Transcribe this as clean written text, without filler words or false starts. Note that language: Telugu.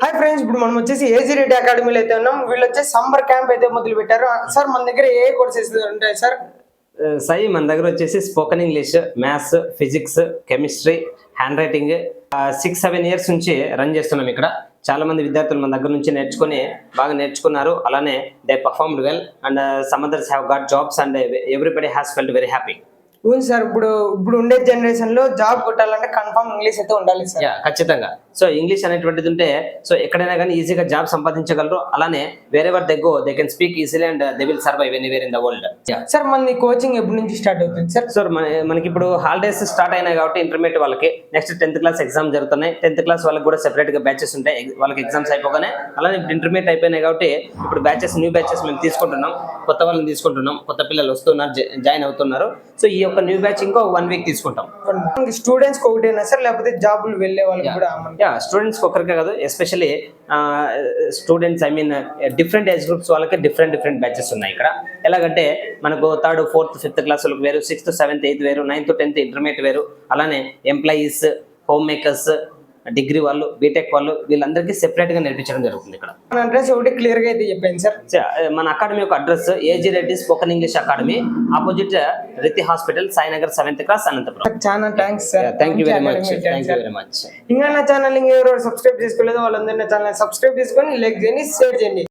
హాయ్ ఫ్రెండ్స్, ఇప్పుడు మనం వచ్చేసి ఏజీ రెడ్డి అకాడమీలో అయితే ఉన్నాం. వీళ్ళు వచ్చేసి సమ్మర్ క్యాంప్ అయితే మొదలు పెట్టారు. సార్ మన దగ్గర ఏ కోర్సెస్ ఉంటాయి సార్? సాయి మన దగ్గర వచ్చేసి spoken English, maths, physics, chemistry, hand writing 6-7 years నుంచి రన్ చేస్తున్నాం. ఇక్కడ చాలా మంది విద్యార్థులు మన దగ్గర నుంచి నేర్చుకుని బాగా నేర్చుకున్నారు. అలానే they performed well and some others have got jobs and everybody has felt very happy. అవును సార్, ఇప్పుడు ఉండే జనరేషన్ లో జాబ్ కొట్టాలంటే కన్ఫర్మ్ ఇంగ్లీష్ అయితే ఉండాలి సార్. ఖచ్చితంగా. సో ఇంగ్లీష్ అనేటువంటిది ఉంటే సో ఎక్కడైనా కానీ ఈజీగా జాబ్ సంపాదించగలరు. అలానే wherever they go they can speak easily and they will survive anywhere in the world. Sir మన కోచింగ్ ఎప్పటి నుంచి స్టార్ట్ అవుతుంది సార్? సార్ మనకి ఇప్పుడు హాలిడేస్ స్టార్ట్ అయినాయి కాబట్టి ఇంటర్మీడియట్ వాళ్ళకి నెక్స్ట్ 10th క్లాస్ ఎగ్జామ్ జరుగుతున్నాయి. 10th క్లాస్ వాళ్ళకి కూడా సెపరేట్ గా బ్యాచెస్ ఉంటాయి. వాళ్ళకి ఎగ్జామ్స్ అయిపోగానే అలానే ఇప్పుడు ఇంటర్మీడియట్ అయిపోయినాయి కాబట్టి ఇప్పుడు న్యూ బ్యాచెస్ మేము తీసుకుంటున్నాం. కొత్త వాళ్ళని తీసుకుంటున్నాం. కొత్త పిల్లలు వస్తున్నారు, జాయిన్ అవుతున్నారు. సో ఈ యొక్క న్యూ బ్యాచ్ ఇంకో 1 వీక్ తీసుకుంటాం. స్టూడెంట్స్ ఒకటేనా సార్, లేకపోతే జాబులు వెళ్ళే వాళ్ళకి కూడా? స్టూడెంట్స్ ఒకరికే కాదు, especially students different age groups వాళ్ళకి డిఫరెంట్ బ్యాచెస్ ఉన్నాయి ఇక్కడ. ఎలాగంటే మనకు 3rd, 4th, 5th క్లాస్ వాళ్ళకి వేరు, 6th, 7th, 8th వేరు, 9th, 10th ఇంటర్మీడియట్ వేరు, అలానే ఎంప్లాయీస్, హోమ్ మేకర్స్, డిగ్రీ వాళ్ళు, బీటెక్ వాళ్ళు, వీళ్ళందరికీ సెపరేట్ గా నేర్పించడం జరుగుతుంది ఇక్కడ. మన అడ్రస్ ఒకటి క్లియర్ గా అయితే చెప్పండి సార్. మన అకాడమీ యొక్క address A G Reddy spoken English academy, opposite Riti hospital, Sainagar, 7th class, Anantapuram. చాలా thanks sir. Thank you very much. ఇంకా నా ఛానల్ ఎవరు సబ్స్క్రైబ్ చేసుకోలేదో వాళ్ళందరూ నా ఛానల్ సబ్స్క్రైబ్ చేసుకొని లైక్ చేయండి, షేర్ చేయండి.